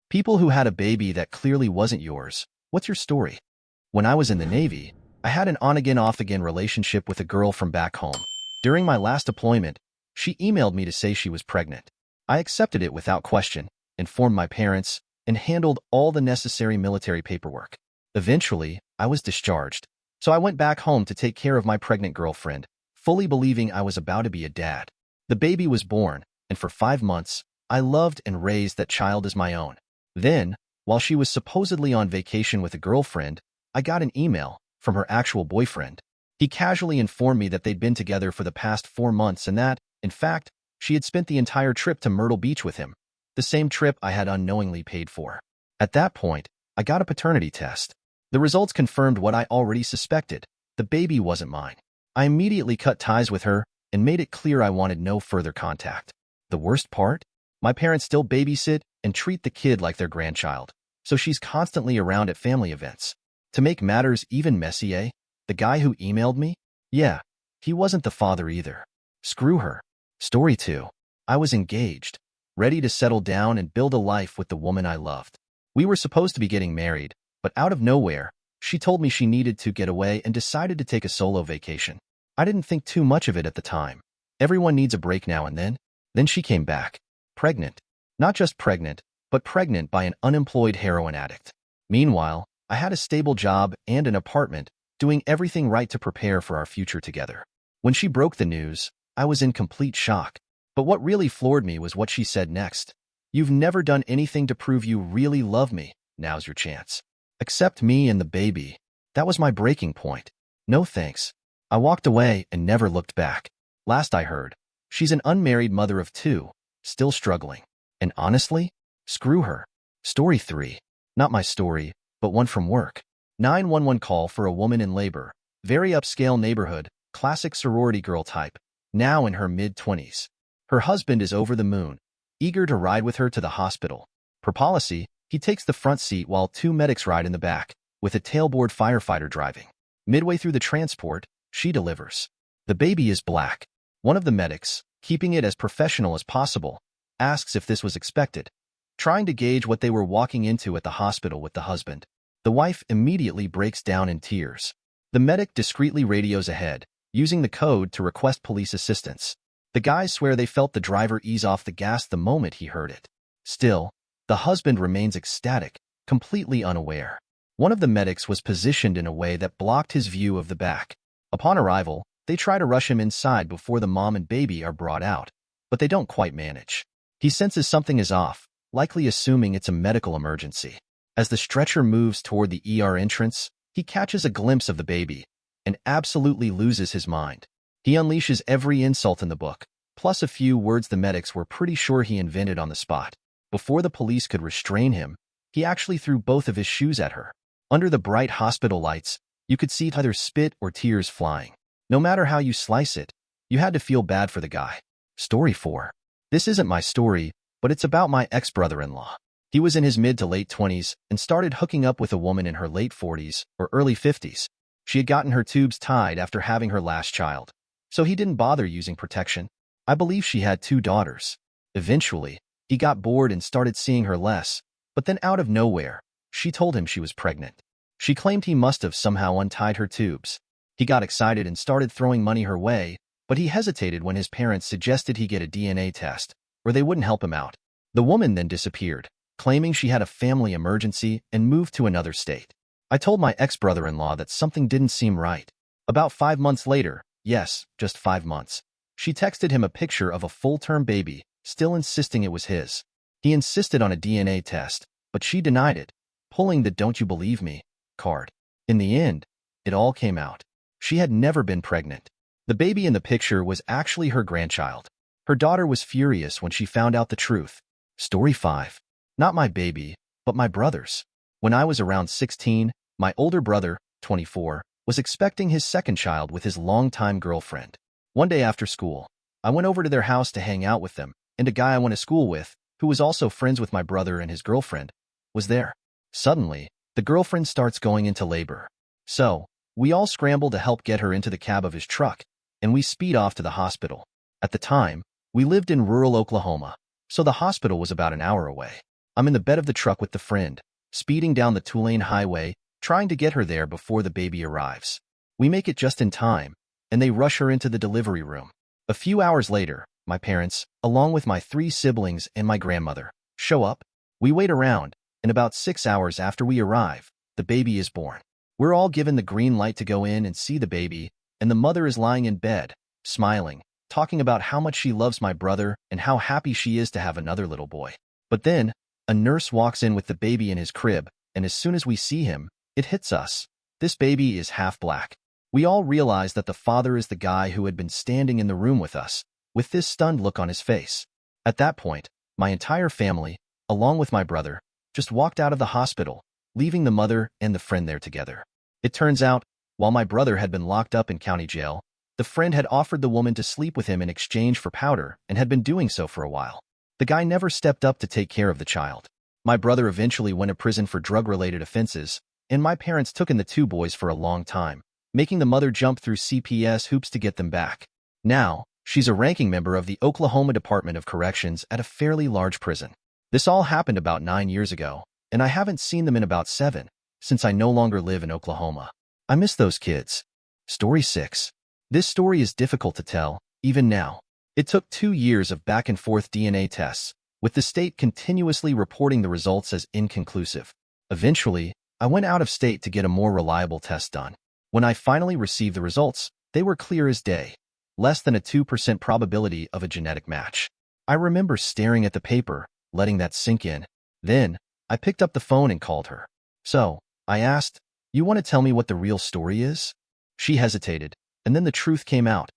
People who had a baby that clearly wasn't yours. What's your story? When I was in the Navy, I had an on-again, off-again relationship with a girl from back home. During my last deployment, she emailed me to say she was pregnant. I accepted it without question, informed my parents, and handled all the necessary military paperwork. Eventually, I was discharged, so I went back home to take care of my pregnant girlfriend, fully believing I was about to be a dad. The baby was born, and for 5 months, I loved and raised that child as my own. Then, while she was supposedly on vacation with a girlfriend, I got an email from her actual boyfriend. He casually informed me that they'd been together for the past 4 months and that, in fact, she had spent the entire trip to Myrtle Beach with him, the same trip I had unknowingly paid for. At that point, I got a paternity test. The results confirmed what I already suspected. The baby wasn't mine. I immediately cut ties with her and made it clear I wanted no further contact. The worst part? My parents still babysit and treat the kid like their grandchild, so she's constantly around at family events. To make matters even messier, the guy who emailed me? Yeah, he wasn't the father either. Screw her. Story 2. I was engaged, ready to settle down and build a life with the woman I loved. We were supposed to be getting married, but out of nowhere, she told me she needed to get away and decided to take a solo vacation. I didn't think too much of it at the time. Everyone needs a break now and then. Then she came back. Pregnant. Not just pregnant, but pregnant by an unemployed heroin addict. Meanwhile, I had a stable job and an apartment, doing everything right to prepare for our future together. When she broke the news, I was in complete shock. But what really floored me was what she said next. You've never done anything to prove you really love me. Now's your chance. Accept me and the baby. That was my breaking point. No thanks. I walked away and never looked back. Last I heard, she's an unmarried mother of 2, still struggling. And honestly, screw her. Story 3. Not my story, but one from work. 911 call for a woman in labor. Very upscale neighborhood, classic sorority girl type, now in her mid-20s. Her husband is over the moon, eager to ride with her to the hospital. Per policy, he takes the front seat while 2 medics ride in the back, with a tailboard firefighter driving. Midway through the transport, she delivers. The baby is black. One of the medics, keeping it as professional as possible, asks if this was expected, trying to gauge what they were walking into at the hospital with the husband. The wife immediately breaks down in tears. The medic discreetly radios ahead, using the code to request police assistance. The guys swear they felt the driver ease off the gas the moment he heard it. Still, the husband remains ecstatic, completely unaware. One of the medics was positioned in a way that blocked his view of the back. Upon arrival, they try to rush him inside before the mom and baby are brought out, but they don't quite manage. He senses something is off, likely assuming it's a medical emergency. As the stretcher moves toward the ER entrance, he catches a glimpse of the baby and absolutely loses his mind. He unleashes every insult in the book, plus a few words the medics were pretty sure he invented on the spot. Before the police could restrain him, he actually threw both of his shoes at her. Under the bright hospital lights, you could see either spit or tears flying. No matter how you slice it, you had to feel bad for the guy. Story 4. This isn't my story, but it's about my ex-brother-in-law. He was in his mid to late 20s and started hooking up with a woman in her late 40s or early 50s. She had gotten her tubes tied after having her last child, so he didn't bother using protection. I believe she had 2 daughters. Eventually, he got bored and started seeing her less, but then out of nowhere, she told him she was pregnant. She claimed he must have somehow untied her tubes. He got excited and started throwing money her way, but he hesitated when his parents suggested he get a DNA test, or they wouldn't help him out. The woman then disappeared, claiming she had a family emergency and moved to another state. I told my ex-brother-in-law that something didn't seem right. About 5 months later, yes, just 5 months, she texted him a picture of a full-term baby, still insisting it was his. He insisted on a DNA test, but she denied it, pulling the "don't you believe me" card. In the end, it all came out. She had never been pregnant. The baby in the picture was actually her grandchild. Her daughter was furious when she found out the truth. Story 5. Not my baby, but my brother's. When I was around 16, my older brother, 24, was expecting his second child with his longtime girlfriend. One day after school, I went over to their house to hang out with them, and a guy I went to school with, who was also friends with my brother and his girlfriend, was there. Suddenly, the girlfriend starts going into labor. So, we all scramble to help get her into the cab of his truck, and we speed off to the hospital. At the time, we lived in rural Oklahoma, so the hospital was about an hour away. I'm in the bed of the truck with the friend, speeding down the two-lane highway, trying to get her there before the baby arrives. We make it just in time, and they rush her into the delivery room. A few hours later, my parents, along with my 3 siblings and my grandmother, show up. We wait around, and about 6 hours after we arrive, the baby is born. We're all given the green light to go in and see the baby, and the mother is lying in bed, smiling, talking about how much she loves my brother and how happy she is to have another little boy. But then, a nurse walks in with the baby in his crib, and as soon as we see him, it hits us. This baby is half black. We all realize that the father is the guy who had been standing in the room with us, with this stunned look on his face. At that point, my entire family, along with my brother, just walked out of the hospital, leaving the mother and the friend there together. It turns out, while my brother had been locked up in county jail, the friend had offered the woman to sleep with him in exchange for powder and had been doing so for a while. The guy never stepped up to take care of the child. My brother eventually went to prison for drug-related offenses, and my parents took in the 2 boys for a long time, making the mother jump through CPS hoops to get them back. Now, she's a ranking member of the Oklahoma Department of Corrections at a fairly large prison. This all happened about 9 years ago, and I haven't seen them in about 7, since I no longer live in Oklahoma. I miss those kids. Story 6. This story is difficult to tell, even now. It took 2 years of back-and-forth DNA tests, with the state continuously reporting the results as inconclusive. Eventually, I went out of state to get a more reliable test done. When I finally received the results, they were clear as day, less than a 2% probability of a genetic match. I remember staring at the paper, letting that sink in. Then, I picked up the phone and called her. So, I asked, "You want to tell me what the real story is?" She hesitated, and then the truth came out.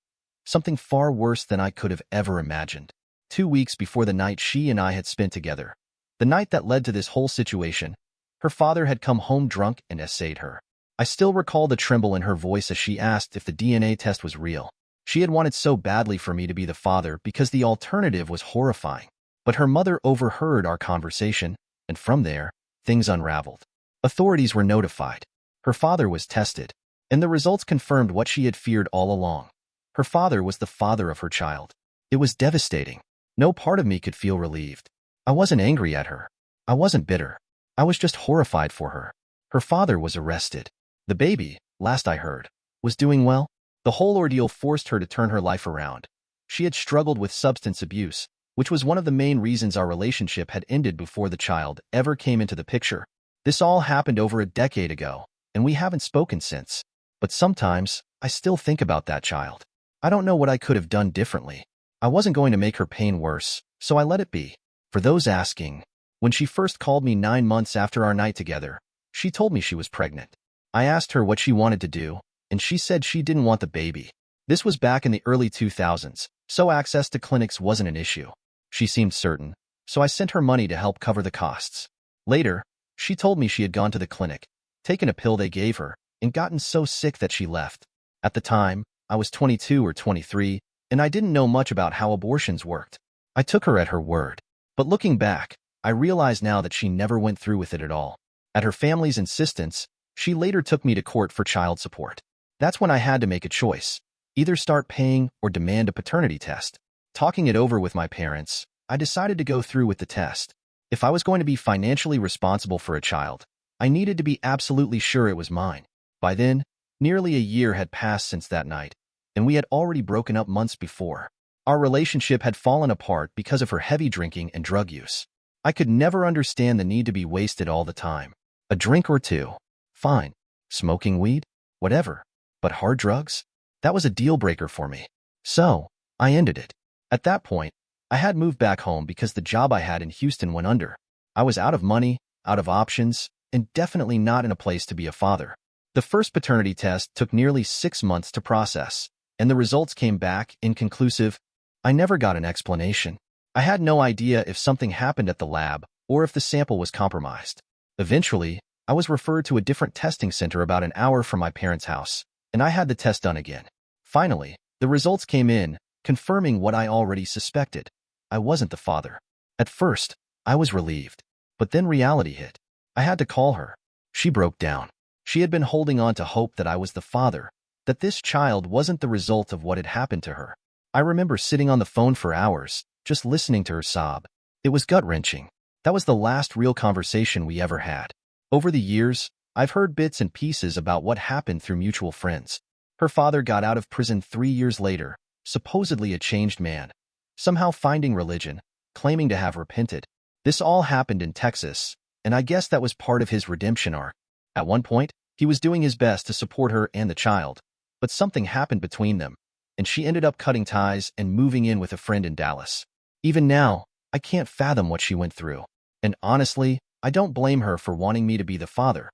Something far worse than I could have ever imagined. 2 weeks before the night she and I had spent together, the night that led to this whole situation, her father had come home drunk and essayed her. I still recall the tremble in her voice as she asked if the DNA test was real. She had wanted so badly for me to be the father because the alternative was horrifying. But her mother overheard our conversation, and from there, things unraveled. Authorities were notified. Her father was tested, and the results confirmed what she had feared all along. Her father was the father of her child. It was devastating. No part of me could feel relieved. I wasn't angry at her. I wasn't bitter. I was just horrified for her. Her father was arrested. The baby, last I heard, was doing well. The whole ordeal forced her to turn her life around. She had struggled with substance abuse, which was one of the main reasons our relationship had ended before the child ever came into the picture. This all happened over a decade ago, and we haven't spoken since. But sometimes, I still think about that child. I don't know what I could have done differently. I wasn't going to make her pain worse, so I let it be. For those asking, when she first called me 9 months after our night together, she told me she was pregnant. I asked her what she wanted to do, and she said she didn't want the baby. This was back in the early 2000s, so access to clinics wasn't an issue. She seemed certain, so I sent her money to help cover the costs. Later, she told me she had gone to the clinic, taken a pill they gave her, and gotten so sick that she left. At the time, I was 22 or 23, and I didn't know much about how abortions worked. I took her at her word. But looking back, I realize now that she never went through with it at all. At her family's insistence, she later took me to court for child support. That's when I had to make a choice. Either start paying or demand a paternity test. Talking it over with my parents, I decided to go through with the test. If I was going to be financially responsible for a child, I needed to be absolutely sure it was mine. By then, nearly a year had passed since that night, and we had already broken up months before. Our relationship had fallen apart because of her heavy drinking and drug use. I could never understand the need to be wasted all the time. A drink or two, fine. Smoking weed? Whatever. But hard drugs? That was a deal breaker for me. So, I ended it. At that point, I had moved back home because the job I had in Houston went under. I was out of money, out of options, and definitely not in a place to be a father. The first paternity test took nearly 6 months to process, and the results came back inconclusive. I never got an explanation. I had no idea if something happened at the lab or if the sample was compromised. Eventually, I was referred to a different testing center about an hour from my parents' house, and I had the test done again. Finally, the results came in, confirming what I already suspected. I wasn't the father. At first, I was relieved. But then reality hit. I had to call her. She broke down. She had been holding on to hope that I was the father, that this child wasn't the result of what had happened to her. I remember sitting on the phone for hours, just listening to her sob. It was gut-wrenching. That was the last real conversation we ever had. Over the years, I've heard bits and pieces about what happened through mutual friends. Her father got out of prison 3 years later, supposedly a changed man, somehow finding religion, claiming to have repented. This all happened in Texas, and I guess that was part of his redemption arc. At one point, he was doing his best to support her and the child, but something happened between them, and she ended up cutting ties and moving in with a friend in Dallas. Even now, I can't fathom what she went through. And honestly, I don't blame her for wanting me to be the father.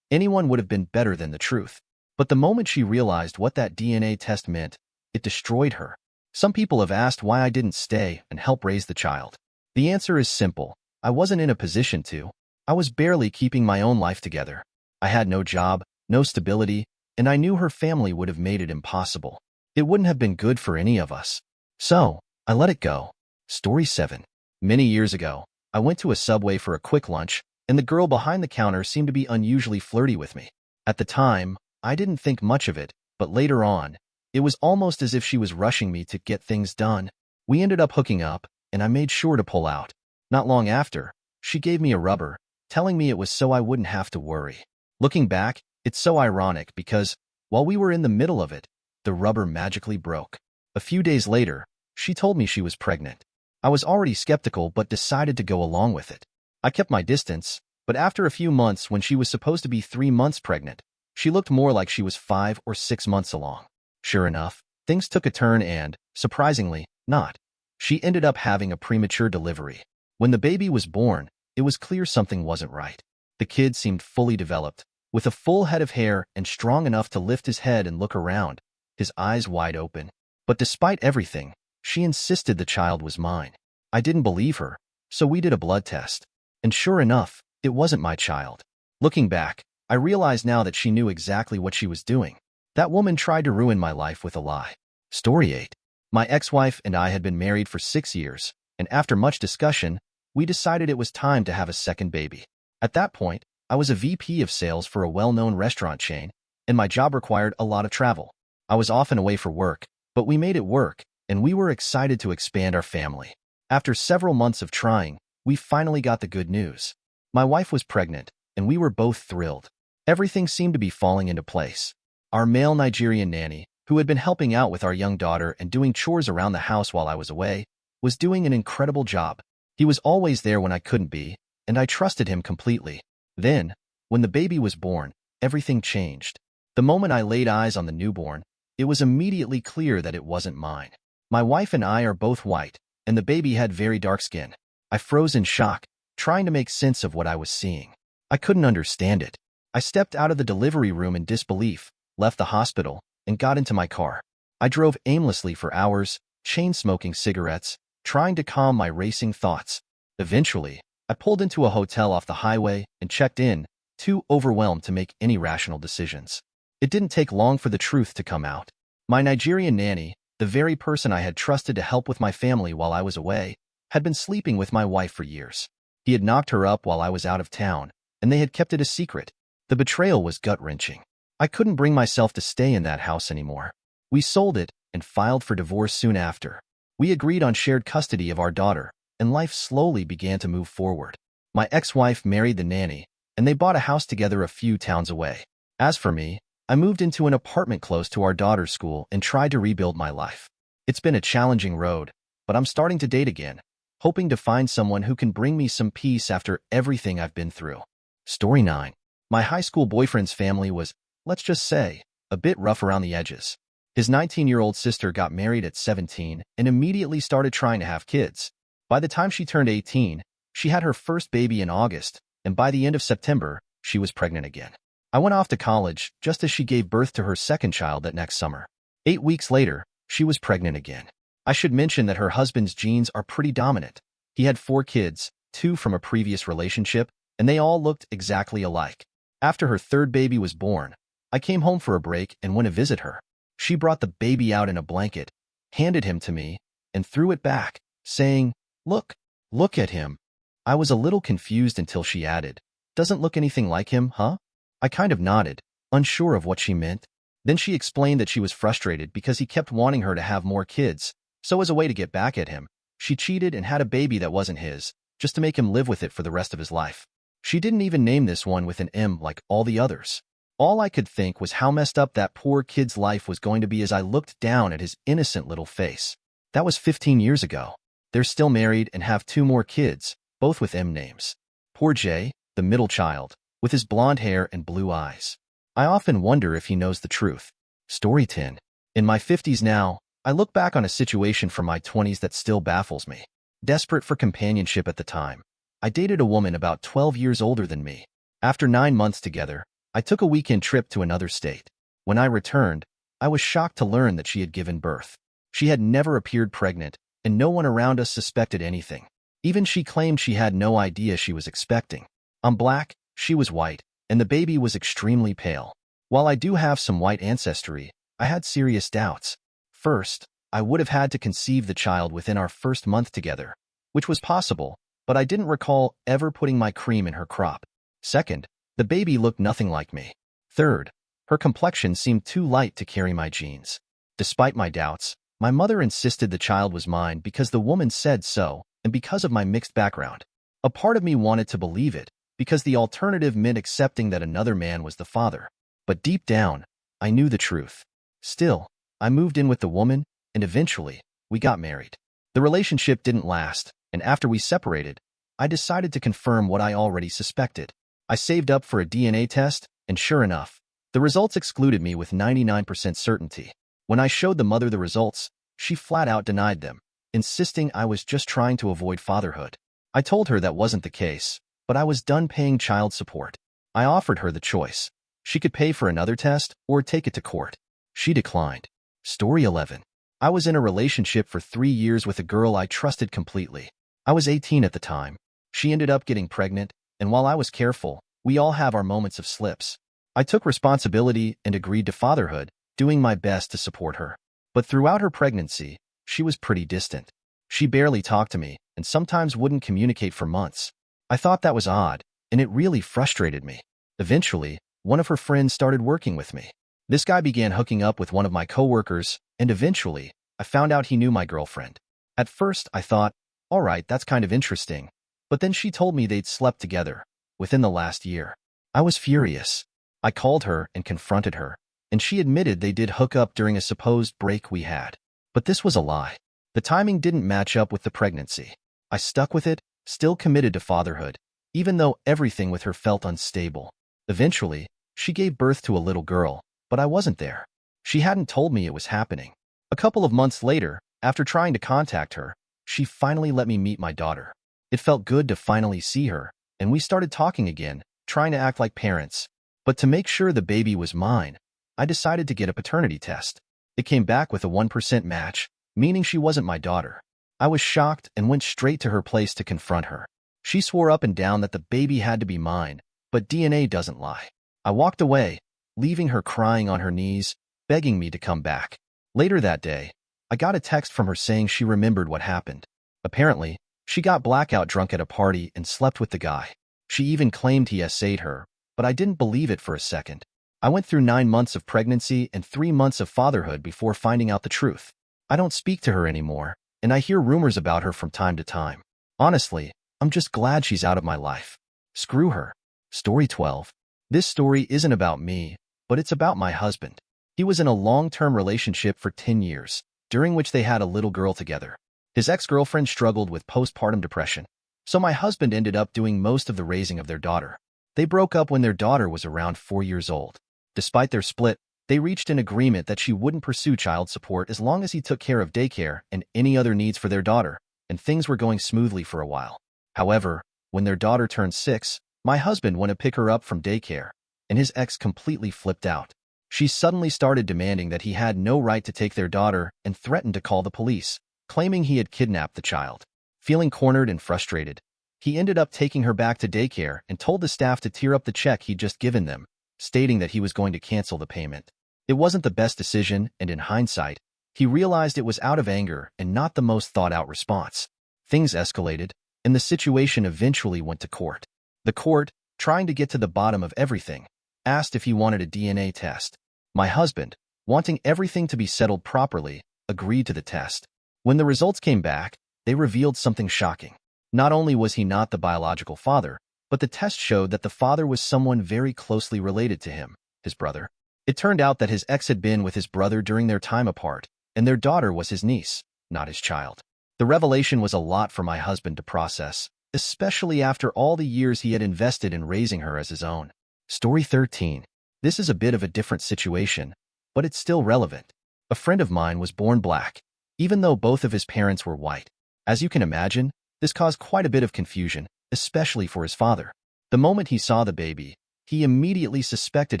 Anyone would have been better than the truth. But the moment she realized what that DNA test meant, it destroyed her. Some people have asked why I didn't stay and help raise the child. The answer is simple. I wasn't in a position to. I was barely keeping my own life together. I had no job, no stability, and I knew her family would have made it impossible. It wouldn't have been good for any of us. So, I let it go. Story 7. Many years ago, I went to a Subway for a quick lunch, and the girl behind the counter seemed to be unusually flirty with me. At the time, I didn't think much of it, but later on, it was almost as if she was rushing me to get things done. We ended up hooking up, and I made sure to pull out. Not long after, she gave me a rubber, telling me it was so I wouldn't have to worry. Looking back, it's so ironic because, while we were in the middle of it, the rubber magically broke. A few days later, she told me she was pregnant. I was already skeptical but decided to go along with it. I kept my distance, but after a few months when she was supposed to be 3 months pregnant, she looked more like she was 5 or 6 months along. Sure enough, things took a turn and, surprisingly, not. She ended up having a premature delivery. When the baby was born, it was clear something wasn't right. The kid seemed fully developed, with a full head of hair and strong enough to lift his head and look around, his eyes wide open. But despite everything, she insisted the child was mine. I didn't believe her, so we did a blood test. And sure enough, it wasn't my child. Looking back, I realize now that she knew exactly what she was doing. That woman tried to ruin my life with a lie. Story 8. My ex-wife and I had been married for 6 years, and after much discussion, we decided it was time to have a second baby. At that point, I was a VP of sales for a well-known restaurant chain, and my job required a lot of travel. I was often away for work, but we made it work, and we were excited to expand our family. After several months of trying, we finally got the good news. My wife was pregnant, and we were both thrilled. Everything seemed to be falling into place. Our male Nigerian nanny, who had been helping out with our young daughter and doing chores around the house while I was away, was doing an incredible job. He was always there when I couldn't be, and I trusted him completely. Then, when the baby was born, everything changed. The moment I laid eyes on the newborn, it was immediately clear that it wasn't mine. My wife and I are both white, and the baby had very dark skin. I froze in shock, trying to make sense of what I was seeing. I couldn't understand it. I stepped out of the delivery room in disbelief, left the hospital, and got into my car. I drove aimlessly for hours, chain-smoking cigarettes, trying to calm my racing thoughts. Eventually, I pulled into a hotel off the highway and checked in, too overwhelmed to make any rational decisions. It didn't take long for the truth to come out. My Nigerian nanny, the very person I had trusted to help with my family while I was away, had been sleeping with my wife for years. He had knocked her up while I was out of town, and they had kept it a secret. The betrayal was gut-wrenching. I couldn't bring myself to stay in that house anymore. We sold it and filed for divorce soon after. We agreed on shared custody of our daughter, and life slowly began to move forward. My ex-wife married the nanny, and they bought a house together a few towns away. As for me, I moved into an apartment close to our daughter's school and tried to rebuild my life. It's been a challenging road, but I'm starting to date again, hoping to find someone who can bring me some peace after everything I've been through. Story 9. My high school boyfriend's family was, let's just say, a bit rough around the edges. His 19-year-old sister got married at 17 and immediately started trying to have kids. By the time she turned 18, she had her first baby in August, and by the end of September, she was pregnant again. I went off to college just as she gave birth to her second child that next summer. 8 weeks later, she was pregnant again. I should mention that her husband's genes are pretty dominant. He had 4 kids, 2 from a previous relationship, and they all looked exactly alike. After her third baby was born, I came home for a break and went to visit her. She brought the baby out in a blanket, handed him to me, and threw it back, saying, Look at him." I was a little confused until she added, "Doesn't look anything like him, huh?" I kind of nodded, unsure of what she meant. Then she explained that she was frustrated because he kept wanting her to have more kids, so as a way to get back at him, she cheated and had a baby that wasn't his, just to make him live with it for the rest of his life. She didn't even name this one with an M like all the others. All I could think was how messed up that poor kid's life was going to be as I looked down at his innocent little face. That was 15 years ago. They're still married and have 2 more kids, both with M names. Poor Jay, the middle child, with his blonde hair and blue eyes. I often wonder if he knows the truth. Story 10. In my 50s now, I look back on a situation from my 20s that still baffles me. Desperate for companionship at the time, I dated a woman about 12 years older than me. After 9 months together, I took a weekend trip to another state. When I returned, I was shocked to learn that she had given birth. She had never appeared pregnant, and no one around us suspected anything. Even she claimed she had no idea she was expecting. I'm black, she was white, and the baby was extremely pale. While I do have some white ancestry, I had serious doubts. First, I would have had to conceive the child within our first month together, which was possible, but I didn't recall ever putting my cream in her crop. Second, the baby looked nothing like me. Third, her complexion seemed too light to carry my genes. Despite my doubts, my mother insisted the child was mine because the woman said so and because of my mixed background. A part of me wanted to believe it, because the alternative meant accepting that another man was the father. But deep down, I knew the truth. Still, I moved in with the woman, and eventually, we got married. The relationship didn't last, and after we separated, I decided to confirm what I already suspected. I saved up for a DNA test, and sure enough, the results excluded me with 99% certainty. When I showed the mother the results, she flat out denied them, insisting I was just trying to avoid fatherhood. I told her that wasn't the case, but I was done paying child support. I offered her the choice. She could pay for another test or take it to court. She declined. Story 11. I was in a relationship for 3 years with a girl I trusted completely. I was 18 at the time. She ended up getting pregnant, and while I was careful, we all have our moments of slips. I took responsibility and agreed to fatherhood, doing my best to support her. But throughout her pregnancy, she was pretty distant. She barely talked to me and sometimes wouldn't communicate for months. I thought that was odd, and it really frustrated me. Eventually, one of her friends started working with me. This guy began hooking up with one of my coworkers, and eventually, I found out he knew my girlfriend. At first, I thought, all right, that's kind of interesting. But then she told me they'd slept together within the last year. I was furious. I called her and confronted her, and she admitted they did hook up during a supposed break we had. But this was a lie. The timing didn't match up with the pregnancy. I stuck with it, still committed to fatherhood, even though everything with her felt unstable. Eventually, she gave birth to a little girl, but I wasn't there. She hadn't told me it was happening. A couple of months later, after trying to contact her, she finally let me meet my daughter. It felt good to finally see her, and we started talking again, trying to act like parents. But to make sure the baby was mine, I decided to get a paternity test. It came back with a 1% match, meaning she wasn't my daughter. I was shocked and went straight to her place to confront her. She swore up and down that the baby had to be mine, but DNA doesn't lie. I walked away, leaving her crying on her knees, begging me to come back. Later that day, I got a text from her saying she remembered what happened. Apparently, she got blackout drunk at a party and slept with the guy. She even claimed he SA'd her, but I didn't believe it for a second. I went through 9 months of pregnancy and 3 months of fatherhood before finding out the truth. I don't speak to her anymore, and I hear rumors about her from time to time. Honestly, I'm just glad she's out of my life. Screw her. Story 12. This story isn't about me, but it's about my husband. He was in a long-term relationship for 10 years, during which they had a little girl together. His ex-girlfriend struggled with postpartum depression, so my husband ended up doing most of the raising of their daughter. They broke up when their daughter was around 4 years old. Despite their split, they reached an agreement that she wouldn't pursue child support as long as he took care of daycare and any other needs for their daughter, and things were going smoothly for a while. However, when their daughter turned 6, my husband went to pick her up from daycare, and his ex completely flipped out. She suddenly started demanding that he had no right to take their daughter and threatened to call the police, claiming he had kidnapped the child. Feeling cornered and frustrated, he ended up taking her back to daycare and told the staff to tear up the check he'd just given them, stating that he was going to cancel the payment. It wasn't the best decision, and in hindsight, he realized it was out of anger and not the most thought-out response. Things escalated, and the situation eventually went to court. The court, trying to get to the bottom of everything, asked if he wanted a DNA test. My husband, wanting everything to be settled properly, agreed to the test. When the results came back, they revealed something shocking. Not only was he not the biological father, but the test showed that the father was someone very closely related to him, his brother. It turned out that his ex had been with his brother during their time apart, and their daughter was his niece, not his child. The revelation was a lot for my husband to process, especially after all the years he had invested in raising her as his own. Story 13. This is a bit of a different situation, but it's still relevant. A friend of mine was born black, even though both of his parents were white. As you can imagine, this caused quite a bit of confusion, especially for his father. The moment he saw the baby, he immediately suspected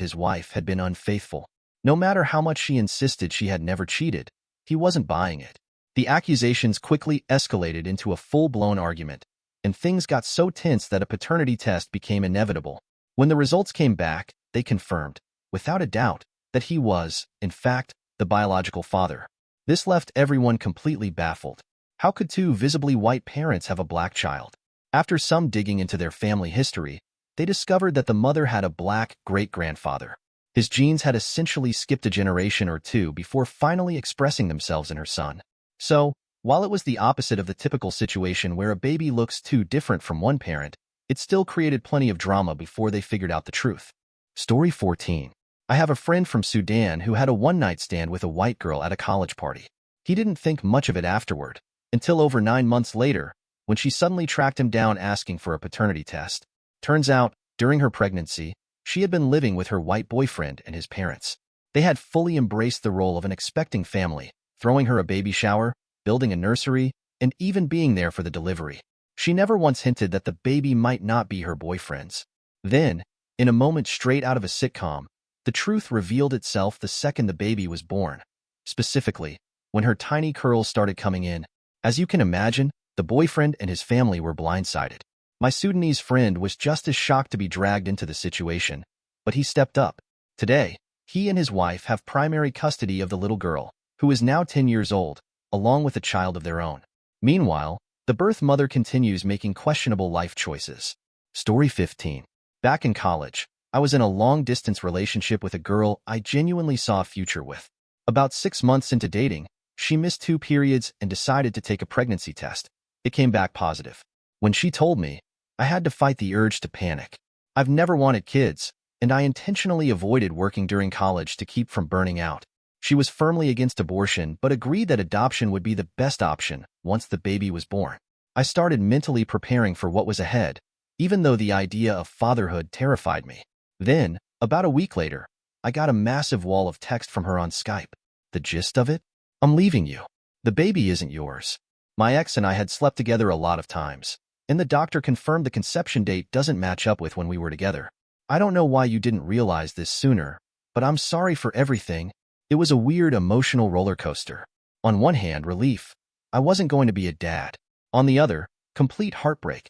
his wife had been unfaithful. No matter how much she insisted she had never cheated, he wasn't buying it. The accusations quickly escalated into a full-blown argument, and things got so tense that a paternity test became inevitable. When the results came back, they confirmed, without a doubt, that he was, in fact, the biological father. This left everyone completely baffled. How could two visibly white parents have a black child? After some digging into their family history, they discovered that the mother had a black great-grandfather. His genes had essentially skipped a generation or two before finally expressing themselves in her son. So, while it was the opposite of the typical situation where a baby looks too different from one parent, it still created plenty of drama before they figured out the truth. Story 14. I have a friend from Sudan who had a one-night stand with a white girl at a college party. He didn't think much of it afterward, until over 9 months later, when she suddenly tracked him down asking for a paternity test. Turns out, during her pregnancy, she had been living with her white boyfriend and his parents. They had fully embraced the role of an expecting family, throwing her a baby shower, building a nursery, and even being there for the delivery. She never once hinted that the baby might not be her boyfriend's. Then, in a moment straight out of a sitcom, the truth revealed itself the second the baby was born. Specifically, when her tiny curls started coming in. As you can imagine, the boyfriend and his family were blindsided. My Sudanese friend was just as shocked to be dragged into the situation, but he stepped up. Today, he and his wife have primary custody of the little girl, who is now 10 years old, along with a child of their own. Meanwhile, the birth mother continues making questionable life choices. Story 15. Back in college, I was in a long-distance relationship with a girl I genuinely saw a future with. About 6 months into dating, she missed 2 periods and decided to take a pregnancy test. It came back positive. When she told me, I had to fight the urge to panic. I've never wanted kids, and I intentionally avoided working during college to keep from burning out. She was firmly against abortion but agreed that adoption would be the best option once the baby was born. I started mentally preparing for what was ahead, even though the idea of fatherhood terrified me. Then, about a week later, I got a massive wall of text from her on Skype. The gist of it? I'm leaving you. The baby isn't yours. My ex and I had slept together a lot of times, and the doctor confirmed the conception date doesn't match up with when we were together. I don't know why you didn't realize this sooner, but I'm sorry for everything. It was a weird emotional roller coaster. On one hand, relief. I wasn't going to be a dad. On the other, complete heartbreak.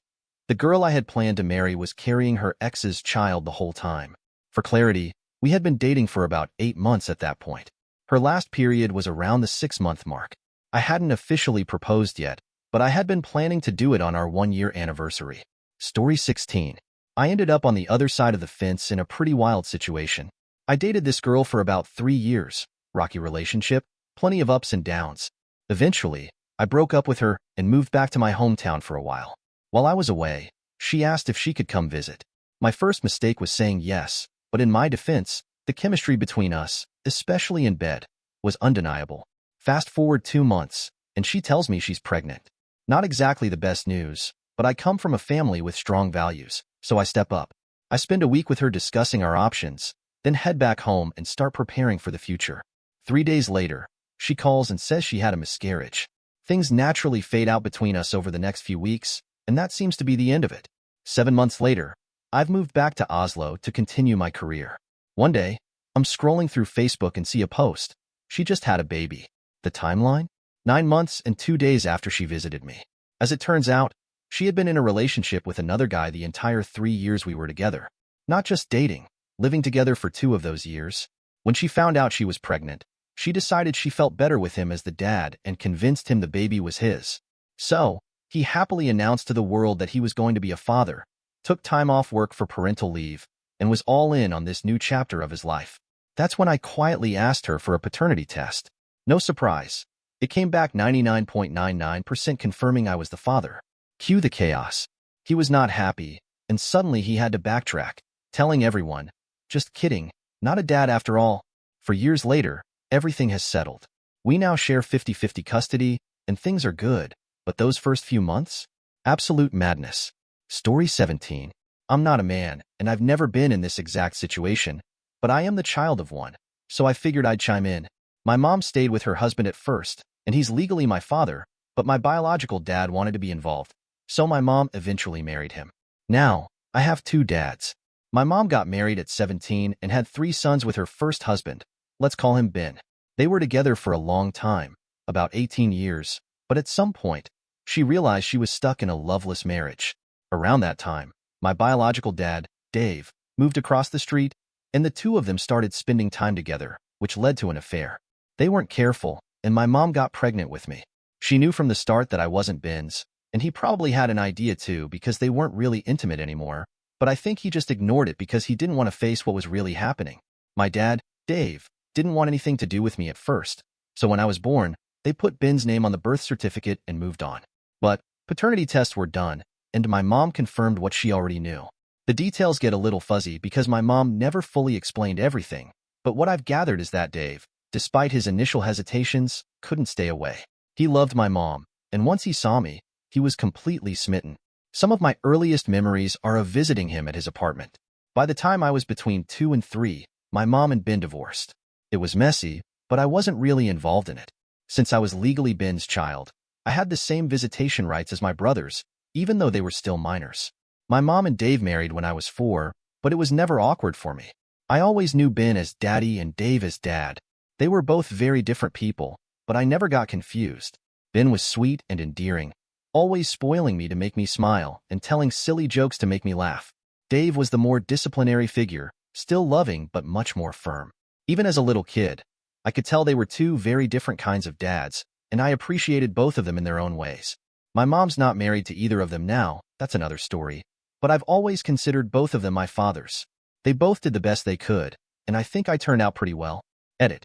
The girl I had planned to marry was carrying her ex's child the whole time. For clarity, we had been dating for about 8 months at that point. Her last period was around the 6-month mark. I hadn't officially proposed yet, but I had been planning to do it on our 1-year anniversary. Story 16. I ended up on the other side of the fence in a pretty wild situation. I dated this girl for about 3 years. Rocky relationship, plenty of ups and downs. Eventually, I broke up with her and moved back to my hometown for a while. While I was away, she asked if she could come visit. My first mistake was saying yes, but in my defense, the chemistry between us, especially in bed, was undeniable. Fast forward 2 months, and she tells me she's pregnant. Not exactly the best news, but I come from a family with strong values, so I step up. I spend a week with her discussing our options, then head back home and start preparing for the future. 3 days later, she calls and says she had a miscarriage. Things naturally fade out between us over the next few weeks, and that seems to be the end of it. 7 months later, I've moved back to Oslo to continue my career. One day, I'm scrolling through Facebook and see a post. She just had a baby. The timeline? 9 months and 2 days after she visited me. As it turns out, she had been in a relationship with another guy the entire 3 years we were together. Not just dating, living together for 2 of those years. When she found out she was pregnant, she decided she felt better with him as the dad and convinced him the baby was his. So, he happily announced to the world that he was going to be a father, took time off work for parental leave, and was all in on this new chapter of his life. That's when I quietly asked her for a paternity test. No surprise. It came back 99.99% confirming I was the father. Cue the chaos. He was not happy, and suddenly he had to backtrack, telling everyone, "Just kidding, not a dad after all." For years later, everything has settled. We now share 50-50 custody, and things are good. But those first few months? Absolute madness. Story 17. I'm not a man, and I've never been in this exact situation, but I am the child of one, so I figured I'd chime in. My mom stayed with her husband at first, and he's legally my father, but my biological dad wanted to be involved, so my mom eventually married him. Now, I have two dads. My mom got married at 17 and had 3 sons with her first husband. Let's call him Ben. They were together for a long time, about 18 years, but at some point, she realized she was stuck in a loveless marriage. Around that time, my biological dad, Dave, moved across the street, and the two of them started spending time together, which led to an affair. They weren't careful, and my mom got pregnant with me. She knew from the start that I wasn't Ben's, and he probably had an idea too because they weren't really intimate anymore, but I think he just ignored it because he didn't want to face what was really happening. My dad, Dave, didn't want anything to do with me at first, so when I was born, they put Ben's name on the birth certificate and moved on. But paternity tests were done, and my mom confirmed what she already knew. The details get a little fuzzy because my mom never fully explained everything, but what I've gathered is that Dave, despite his initial hesitations, couldn't stay away. He loved my mom, and once he saw me, he was completely smitten. Some of my earliest memories are of visiting him at his apartment. By the time I was between 2 and 3, my mom and Ben divorced. It was messy, but I wasn't really involved in it. Since I was legally Ben's child, I had the same visitation rights as my brothers, even though they were still minors. My mom and Dave married when I was 4, but it was never awkward for me. I always knew Ben as Daddy and Dave as Dad. They were both very different people, but I never got confused. Ben was sweet and endearing, always spoiling me to make me smile and telling silly jokes to make me laugh. Dave was the more disciplinary figure, still loving but much more firm. Even as a little kid, I could tell they were two very different kinds of dads, and I appreciated both of them in their own ways. My mom's not married to either of them now, that's another story, but I've always considered both of them my fathers. They both did the best they could, and I think I turned out pretty well. Edit.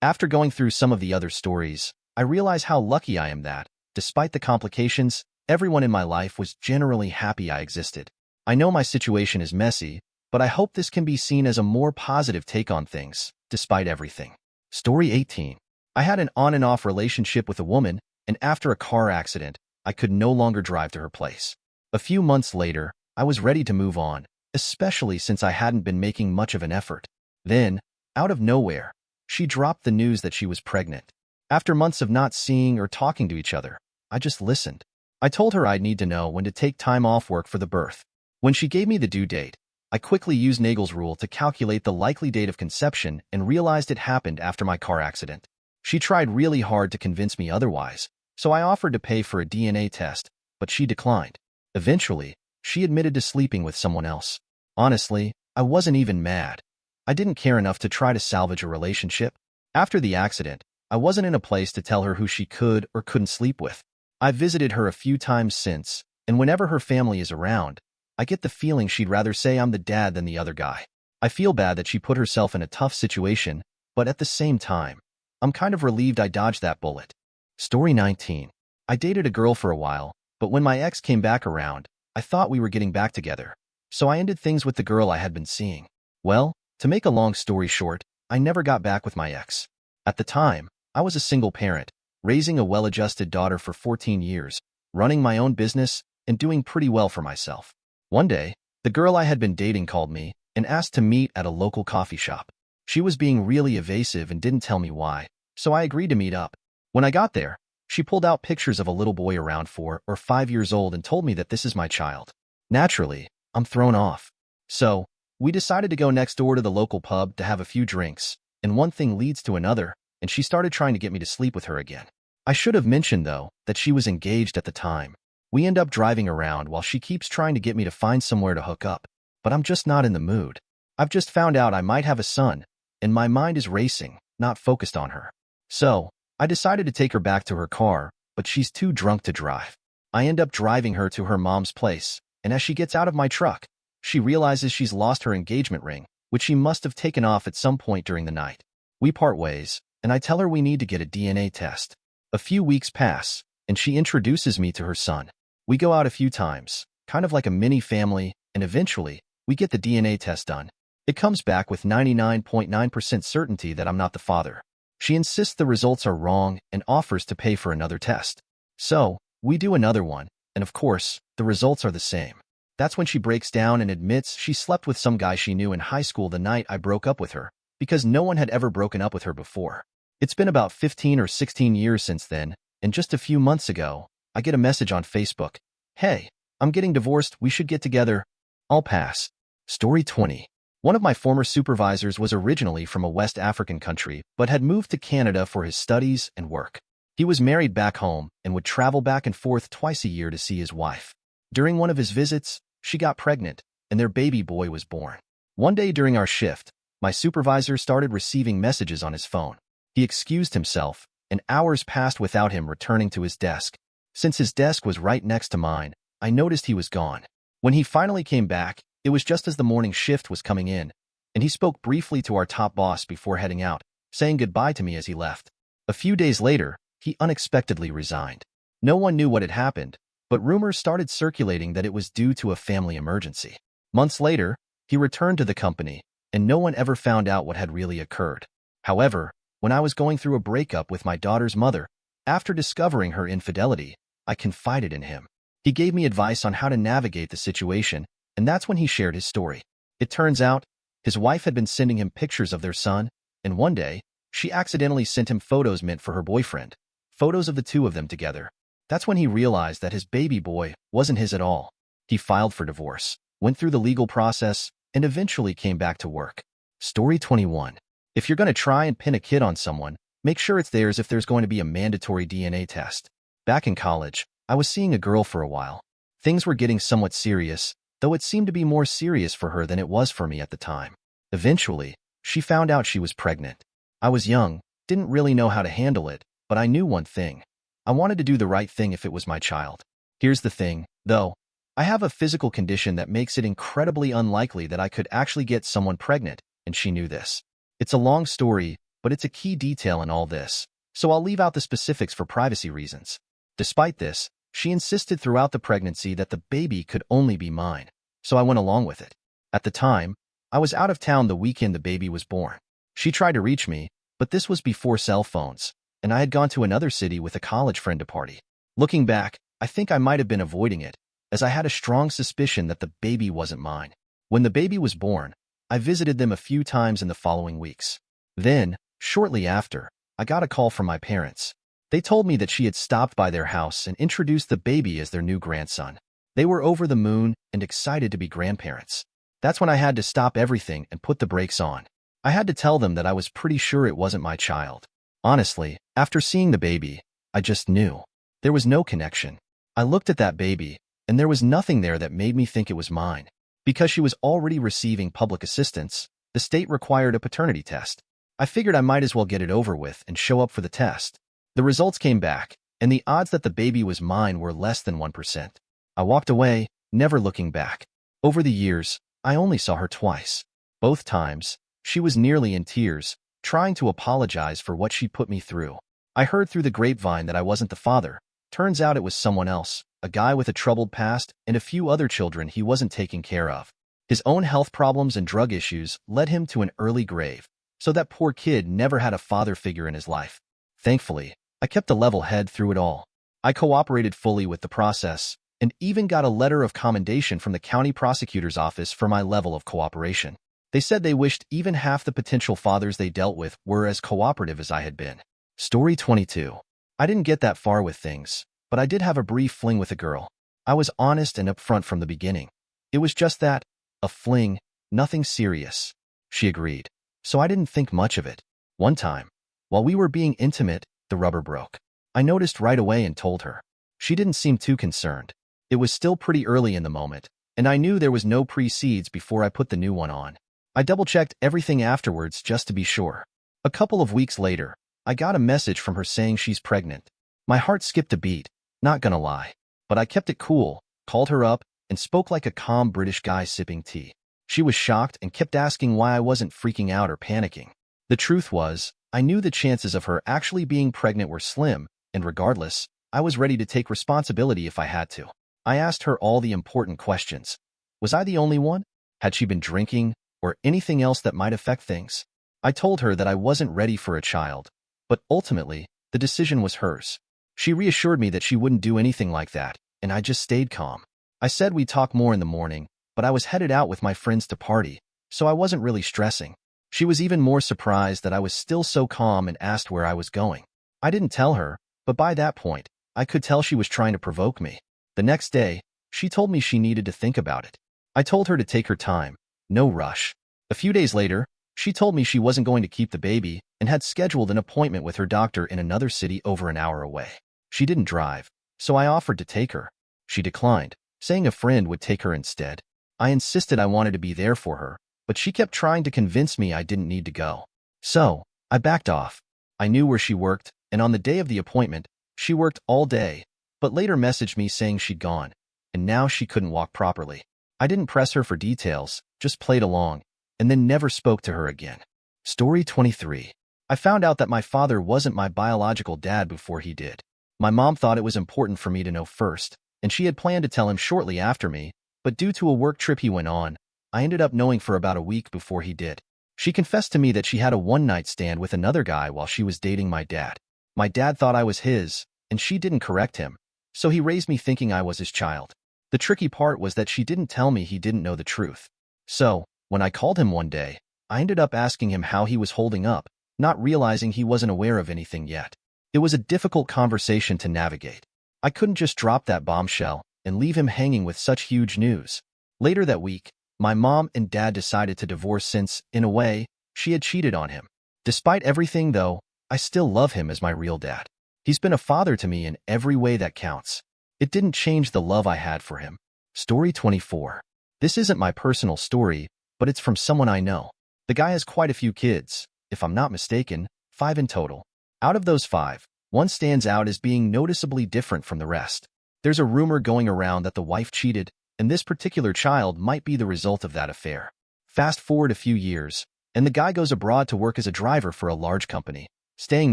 After going through some of the other stories, I realize how lucky I am that, despite the complications, everyone in my life was generally happy I existed. I know my situation is messy, but I hope this can be seen as a more positive take on things, despite everything. Story 18. I had an on and off relationship with a woman, and after a car accident, I could no longer drive to her place. A few months later, I was ready to move on, especially since I hadn't been making much of an effort. Then, out of nowhere, she dropped the news that she was pregnant. After months of not seeing or talking to each other, I just listened. I told her I'd need to know when to take time off work for the birth. When she gave me the due date, I quickly used Nagel's rule to calculate the likely date of conception and realized it happened after my car accident. She tried really hard to convince me otherwise, so I offered to pay for a DNA test, but she declined. Eventually, she admitted to sleeping with someone else. Honestly, I wasn't even mad. I didn't care enough to try to salvage a relationship. After the accident, I wasn't in a place to tell her who she could or couldn't sleep with. I've visited her a few times since, and whenever her family is around, I get the feeling she'd rather say I'm the dad than the other guy. I feel bad that she put herself in a tough situation, but at the same time, I'm kind of relieved I dodged that bullet. Story 19. I dated a girl for a while, but when my ex came back around, I thought we were getting back together, so I ended things with the girl I had been seeing. Well, to make a long story short, I never got back with my ex. At the time, I was a single parent, raising a well-adjusted daughter for 14 years, running my own business, and doing pretty well for myself. One day, the girl I had been dating called me and asked to meet at a local coffee shop. She was being really evasive and didn't tell me why, so I agreed to meet up. When I got there, she pulled out pictures of a little boy around 4 or 5 years old and told me that this is my child. Naturally, I'm thrown off. So, we decided to go next door to the local pub to have a few drinks, and one thing leads to another, and she started trying to get me to sleep with her again. I should have mentioned, though, that she was engaged at the time. We end up driving around while she keeps trying to get me to find somewhere to hook up, but I'm just not in the mood. I've just found out I might have a son, and my mind is racing, not focused on her. So, I decided to take her back to her car, but she's too drunk to drive. I end up driving her to her mom's place, and as she gets out of my truck, she realizes she's lost her engagement ring, which she must have taken off at some point during the night. We part ways, and I tell her we need to get a DNA test. A few weeks pass, and she introduces me to her son. We go out a few times, kind of like a mini family, and eventually, we get the DNA test done. It comes back with 99.9% certainty that I'm not the father. She insists the results are wrong and offers to pay for another test. So, we do another one, and of course, the results are the same. That's when she breaks down and admits she slept with some guy she knew in high school the night I broke up with her, because no one had ever broken up with her before. It's been about 15 or 16 years since then, and just a few months ago, I get a message on Facebook. Hey, I'm getting divorced, we should get together. I'll pass. Story 20. One of my former supervisors was originally from a West African country, but had moved to Canada for his studies and work. He was married back home and would travel back and forth twice a year to see his wife. During one of his visits, she got pregnant, and their baby boy was born. One day during our shift, my supervisor started receiving messages on his phone. He excused himself, and hours passed without him returning to his desk. Since his desk was right next to mine, I noticed he was gone. When he finally came back, it was just as the morning shift was coming in, and he spoke briefly to our top boss before heading out, saying goodbye to me as he left. A few days later, he unexpectedly resigned. No one knew what had happened, but rumors started circulating that it was due to a family emergency. Months later, he returned to the company, and no one ever found out what had really occurred. However, when I was going through a breakup with my daughter's mother, after discovering her infidelity, I confided in him. He gave me advice on how to navigate the situation, and that's when he shared his story. It turns out, his wife had been sending him pictures of their son, and one day, she accidentally sent him photos meant for her boyfriend, photos of the two of them together. That's when he realized that his baby boy wasn't his at all. He filed for divorce, went through the legal process, and eventually came back to work. Story 21. If you're going to try and pin a kid on someone, make sure it's theirs if there's going to be a mandatory DNA test. Back in college, I was seeing a girl for a while. Things were getting somewhat serious, though it seemed to be more serious for her than it was for me at the time. Eventually, she found out she was pregnant. I was young, didn't really know how to handle it, but I knew one thing. I wanted to do the right thing if it was my child. Here's the thing, though. I have a physical condition that makes it incredibly unlikely that I could actually get someone pregnant, and she knew this. It's a long story, but it's a key detail in all this, so I'll leave out the specifics for privacy reasons. Despite this, she insisted throughout the pregnancy that the baby could only be mine, so I went along with it. At the time, I was out of town the weekend the baby was born. She tried to reach me, but this was before cell phones, and I had gone to another city with a college friend to party. Looking back, I think I might have been avoiding it, as I had a strong suspicion that the baby wasn't mine. When the baby was born, I visited them a few times in the following weeks. Then, shortly after, I got a call from my parents. They told me that she had stopped by their house and introduced the baby as their new grandson. They were over the moon and excited to be grandparents. That's when I had to stop everything and put the brakes on. I had to tell them that I was pretty sure it wasn't my child. Honestly, after seeing the baby, I just knew. There was no connection. I looked at that baby, and there was nothing there that made me think it was mine. Because she was already receiving public assistance, the state required a paternity test. I figured I might as well get it over with and show up for the test. The results came back, and the odds that the baby was mine were less than 1%. I walked away, never looking back. Over the years, I only saw her twice. Both times, she was nearly in tears, trying to apologize for what she put me through. I heard through the grapevine that I wasn't the father. Turns out it was someone else, a guy with a troubled past and a few other children he wasn't taking care of. His own health problems and drug issues led him to an early grave, so that poor kid never had a father figure in his life. Thankfully, I kept a level head through it all. I cooperated fully with the process, and even got a letter of commendation from the county prosecutor's office for my level of cooperation. They said they wished even half the potential fathers they dealt with were as cooperative as I had been. Story 22. I didn't get that far with things, but I did have a brief fling with a girl. I was honest and upfront from the beginning. It was just that, a fling, nothing serious. She agreed, so I didn't think much of it. One time, while we were being intimate, the rubber broke. I noticed right away and told her. She didn't seem too concerned. It was still pretty early in the moment, and I knew there was no pre-seeds before I put the new one on. I double-checked everything afterwards just to be sure. A couple of weeks later, I got a message from her saying she's pregnant. My heart skipped a beat, not gonna lie. But I kept it cool, called her up, and spoke like a calm British guy sipping tea. She was shocked and kept asking why I wasn't freaking out or panicking. The truth was, I knew the chances of her actually being pregnant were slim, and regardless, I was ready to take responsibility if I had to. I asked her all the important questions. Was I the only one? Had she been drinking, or anything else that might affect things? I told her that I wasn't ready for a child, but ultimately, the decision was hers. She reassured me that she wouldn't do anything like that, and I just stayed calm. I said we'd talk more in the morning, but I was headed out with my friends to party, so I wasn't really stressing. She was even more surprised that I was still so calm and asked where I was going. I didn't tell her, but by that point, I could tell she was trying to provoke me. The next day, she told me she needed to think about it. I told her to take her time, no rush. A few days later, she told me she wasn't going to keep the baby and had scheduled an appointment with her doctor in another city over an hour away. She didn't drive, so I offered to take her. She declined, saying a friend would take her instead. I insisted I wanted to be there for her, but she kept trying to convince me I didn't need to go. So, I backed off. I knew where she worked, and on the day of the appointment, she worked all day, but later messaged me saying she'd gone, and now she couldn't walk properly. I didn't press her for details, just played along, and then never spoke to her again. Story 23. I found out that my father wasn't my biological dad before he did. My mom thought it was important for me to know first, and she had planned to tell him shortly after me, but due to a work trip he went on, I ended up knowing for about a week before he did. She confessed to me that she had a one-night stand with another guy while she was dating my dad. My dad thought I was his, and she didn't correct him, so he raised me thinking I was his child. The tricky part was that she didn't tell me he didn't know the truth. So, when I called him one day, I ended up asking him how he was holding up, not realizing he wasn't aware of anything yet. It was a difficult conversation to navigate. I couldn't just drop that bombshell and leave him hanging with such huge news. Later that week, my mom and dad decided to divorce since, in a way, she had cheated on him. Despite everything, though, I still love him as my real dad. He's been a father to me in every way that counts. It didn't change the love I had for him. Story 24. This isn't my personal story, but it's from someone I know. The guy has quite a few kids, if I'm not mistaken, 5 in total. Out of those 5, one stands out as being noticeably different from the rest. There's a rumor going around that the wife cheated, and this particular child might be the result of that affair. Fast forward a few years, and the guy goes abroad to work as a driver for a large company, staying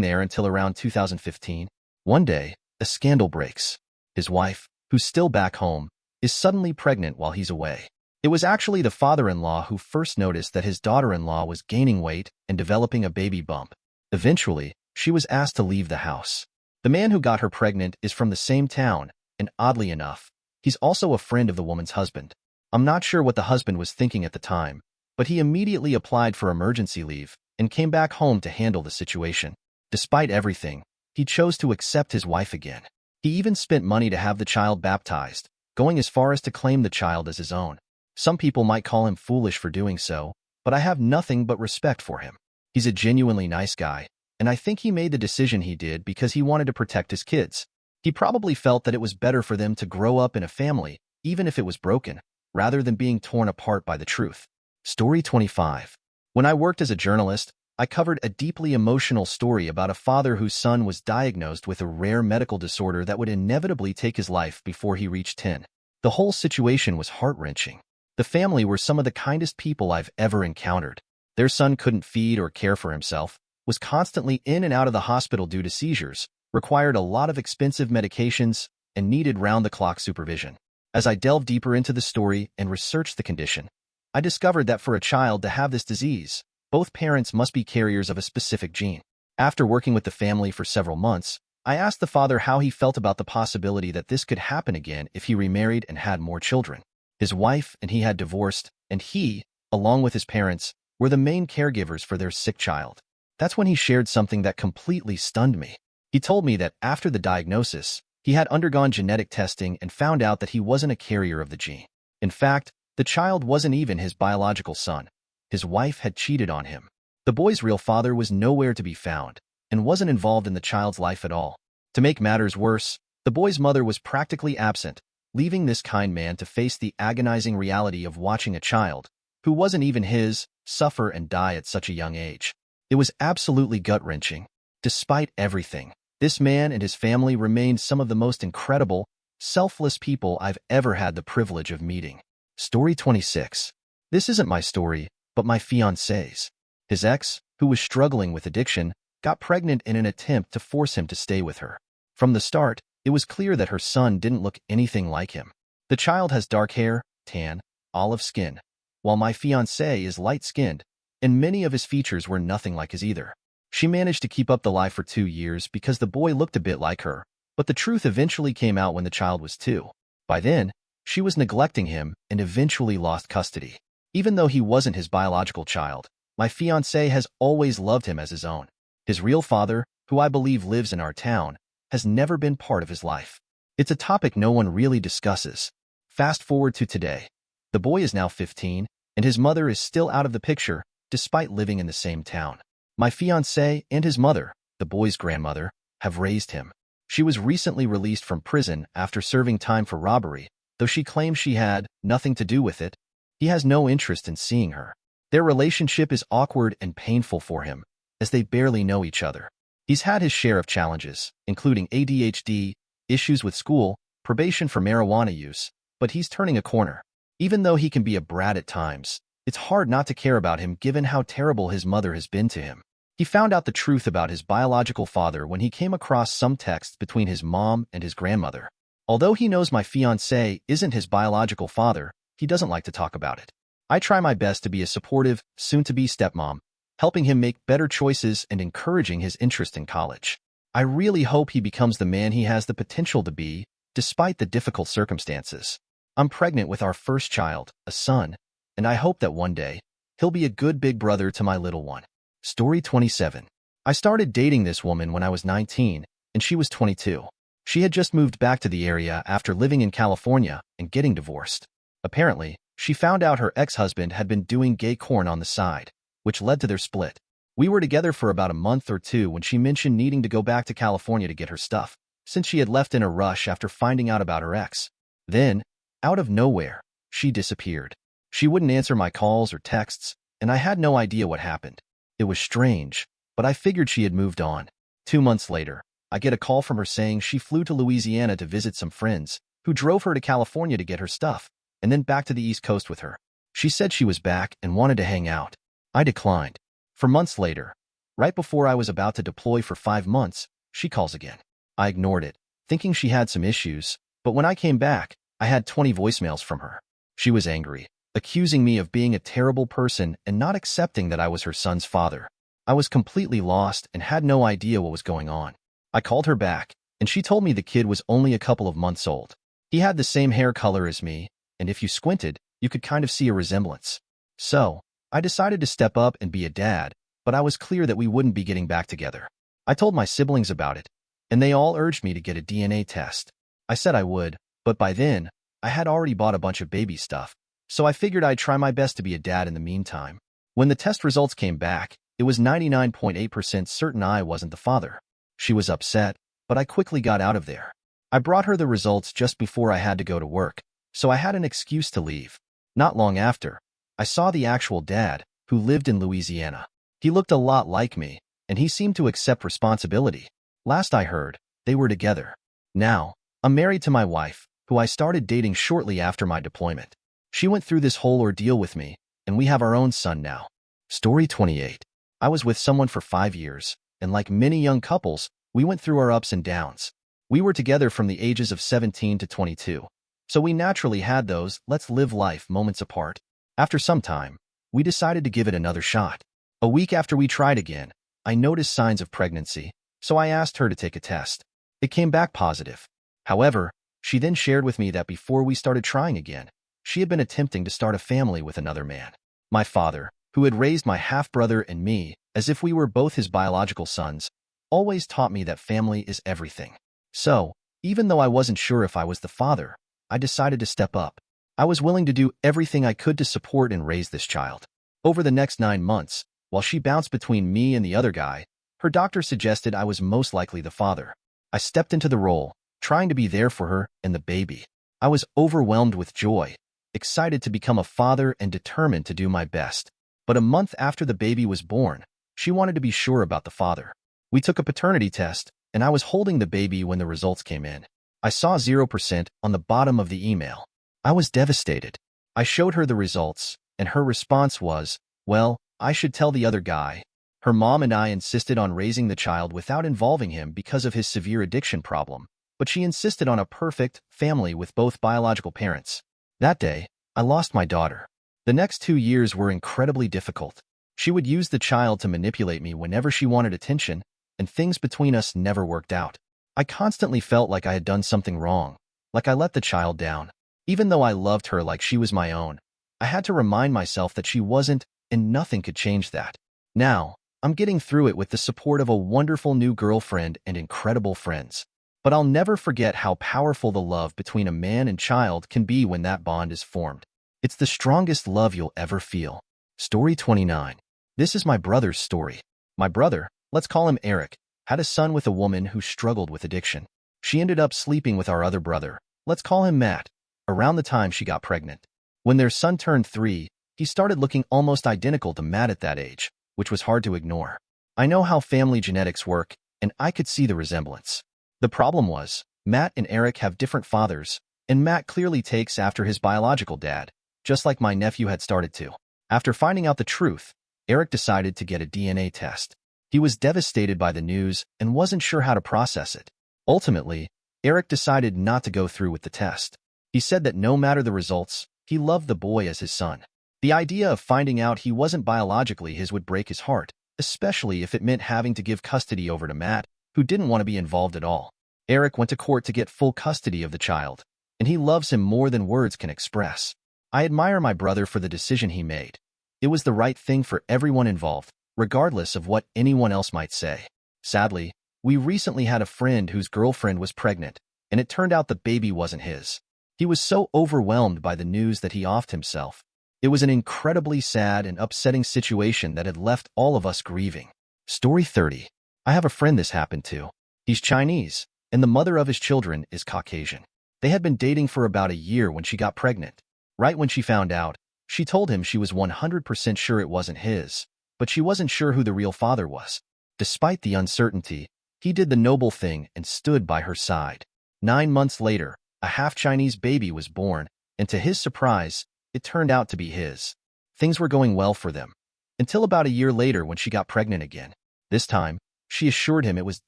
there until around 2015. One day, a scandal breaks. His wife, who's still back home, is suddenly pregnant while he's away. It was actually the father-in-law who first noticed that his daughter-in-law was gaining weight and developing a baby bump. Eventually, she was asked to leave the house. The man who got her pregnant is from the same town, and oddly enough, he's also a friend of the woman's husband. I'm not sure what the husband was thinking at the time, but he immediately applied for emergency leave and came back home to handle the situation. Despite everything, he chose to accept his wife again. He even spent money to have the child baptized, going as far as to claim the child as his own. Some people might call him foolish for doing so, but I have nothing but respect for him. He's a genuinely nice guy, and I think he made the decision he did because he wanted to protect his kids. He probably felt that it was better for them to grow up in a family, even if it was broken, rather than being torn apart by the truth. Story 25. When I worked as a journalist, I covered a deeply emotional story about a father whose son was diagnosed with a rare medical disorder that would inevitably take his life before he reached 10. The whole situation was heart-wrenching. The family were some of the kindest people I've ever encountered. Their son couldn't feed or care for himself, was constantly in and out of the hospital due to seizures, required a lot of expensive medications, and needed round-the-clock supervision. As I delved deeper into the story and researched the condition, I discovered that for a child to have this disease, both parents must be carriers of a specific gene. After working with the family for several months, I asked the father how he felt about the possibility that this could happen again if he remarried and had more children. His wife and he had divorced, and he, along with his parents, were the main caregivers for their sick child. That's when he shared something that completely stunned me. He told me that after the diagnosis, he had undergone genetic testing and found out that he wasn't a carrier of the gene. In fact, the child wasn't even his biological son. His wife had cheated on him. The boy's real father was nowhere to be found and wasn't involved in the child's life at all. To make matters worse, the boy's mother was practically absent, leaving this kind man to face the agonizing reality of watching a child, who wasn't even his, suffer and die at such a young age. It was absolutely gut-wrenching. Despite everything, this man and his family remained some of the most incredible, selfless people I've ever had the privilege of meeting. Story 26. This isn't my story, but my fiancé's. His ex, who was struggling with addiction, got pregnant in an attempt to force him to stay with her. From the start, it was clear that her son didn't look anything like him. The child has dark hair, tan, olive skin, while my fiancé is light-skinned, and many of his features were nothing like his either. She managed to keep up the lie for 2 years because the boy looked a bit like her, but the truth eventually came out when the child was 2. By then, she was neglecting him and eventually lost custody. Even though he wasn't his biological child, my fiancé has always loved him as his own. His real father, who I believe lives in our town, has never been part of his life. It's a topic no one really discusses. Fast forward to today. The boy is now 15, and his mother is still out of the picture, despite living in the same town. My fiancé and his mother, the boy's grandmother, have raised him. She was recently released from prison after serving time for robbery, though she claims she had nothing to do with it. He has no interest in seeing her. Their relationship is awkward and painful for him, as they barely know each other. He's had his share of challenges, including ADHD, issues with school, probation for marijuana use, but he's turning a corner. Even though he can be a brat at times, it's hard not to care about him given how terrible his mother has been to him. He found out the truth about his biological father when he came across some texts between his mom and his grandmother. Although he knows my fiancé isn't his biological father, he doesn't like to talk about it. I try my best to be a supportive, soon-to-be stepmom, helping him make better choices and encouraging his interest in college. I really hope he becomes the man he has the potential to be, despite the difficult circumstances. I'm pregnant with our first child, a son, and I hope that one day, he'll be a good big brother to my little one. Story 27. I started dating this woman when I was 19, and she was 22. She had just moved back to the area after living in California and getting divorced. Apparently, she found out her ex-husband had been doing gay porn on the side, which led to their split. We were together for about a month or two when she mentioned needing to go back to California to get her stuff, since she had left in a rush after finding out about her ex. Then, out of nowhere, she disappeared. She wouldn't answer my calls or texts, and I had no idea what happened. It was strange, but I figured she had moved on. 2 months later, I get a call from her saying she flew to Louisiana to visit some friends, who drove her to California to get her stuff, and then back to the East Coast with her. She said she was back and wanted to hang out. I declined. For months later, right before I was about to deploy for 5 months, she calls again. I ignored it, thinking she had some issues, but when I came back, I had 20 voicemails from her. She was angry, accusing me of being a terrible person and not accepting that I was her son's father. I was completely lost and had no idea what was going on. I called her back, and she told me the kid was only a couple of months old. He had the same hair color as me, and if you squinted, you could kind of see a resemblance. So, I decided to step up and be a dad, but I was clear that we wouldn't be getting back together. I told my siblings about it, and they all urged me to get a DNA test. I said I would, but by then, I had already bought a bunch of baby stuff, so I figured I'd try my best to be a dad in the meantime. When the test results came back, it was 99.8% certain I wasn't the father. She was upset, but I quickly got out of there. I brought her the results just before I had to go to work, so I had an excuse to leave. Not long after, I saw the actual dad, who lived in Louisiana. He looked a lot like me, and he seemed to accept responsibility. Last I heard, they were together. Now, I'm married to my wife, who I started dating shortly after my deployment. She went through this whole ordeal with me, and we have our own son now. Story 28. I was with someone for 5 years, and like many young couples, we went through our ups and downs. We were together from the ages of 17 to 22, so we naturally had those let's live life moments apart. After some time, we decided to give it another shot. A week after we tried again, I noticed signs of pregnancy, so I asked her to take a test. It came back positive. However, she then shared with me that before we started trying again, she had been attempting to start a family with another man. My father, who had raised my half-brother and me as if we were both his biological sons, always taught me that family is everything. So, even though I wasn't sure if I was the father, I decided to step up. I was willing to do everything I could to support and raise this child. Over the next 9 months, while she bounced between me and the other guy, her doctor suggested I was most likely the father. I stepped into the role, trying to be there for her and the baby. I was overwhelmed with joy, excited to become a father and determined to do my best. But a month after the baby was born, she wanted to be sure about the father. We took a paternity test, and I was holding the baby when the results came in. I saw 0% on the bottom of the email. I was devastated. I showed her the results, and her response was, well, I should tell the other guy. Her mom and I insisted on raising the child without involving him because of his severe addiction problem, but she insisted on a perfect family with both biological parents. That day, I lost my daughter. The next 2 years were incredibly difficult. She would use the child to manipulate me whenever she wanted attention, and things between us never worked out. I constantly felt like I had done something wrong, like I let the child down. Even though I loved her like she was my own, I had to remind myself that she wasn't, and nothing could change that. Now, I'm getting through it with the support of a wonderful new girlfriend and incredible friends. But I'll never forget how powerful the love between a man and child can be when that bond is formed. It's the strongest love you'll ever feel. Story 29. This is my brother's story. My brother, let's call him Eric, had a son with a woman who struggled with addiction. She ended up sleeping with our other brother, let's call him Matt, around the time she got pregnant. When their son turned 3, he started looking almost identical to Matt at that age, which was hard to ignore. I know how family genetics work, and I could see the resemblance. The problem was, Matt and Eric have different fathers, and Matt clearly takes after his biological dad, just like my nephew had started to. After finding out the truth, Eric decided to get a DNA test. He was devastated by the news and wasn't sure how to process it. Ultimately, Eric decided not to go through with the test. He said that no matter the results, he loved the boy as his son. The idea of finding out he wasn't biologically his would break his heart, especially if it meant having to give custody over to Matt, who didn't want to be involved at all. Eric went to court to get full custody of the child, and he loves him more than words can express. I admire my brother for the decision he made. It was the right thing for everyone involved, regardless of what anyone else might say. Sadly, we recently had a friend whose girlfriend was pregnant, and it turned out the baby wasn't his. He was so overwhelmed by the news that he offed himself. It was an incredibly sad and upsetting situation that had left all of us grieving. Story 30. I have a friend this happened to. He's Chinese, and the mother of his children is Caucasian. They had been dating for about a year when she got pregnant. Right when she found out, she told him she was 100% sure it wasn't his, but she wasn't sure who the real father was. Despite the uncertainty, he did the noble thing and stood by her side. 9 months later, a half-Chinese baby was born, and to his surprise, it turned out to be his. Things were going well for them, until about a year later when she got pregnant again. This time, she assured him it was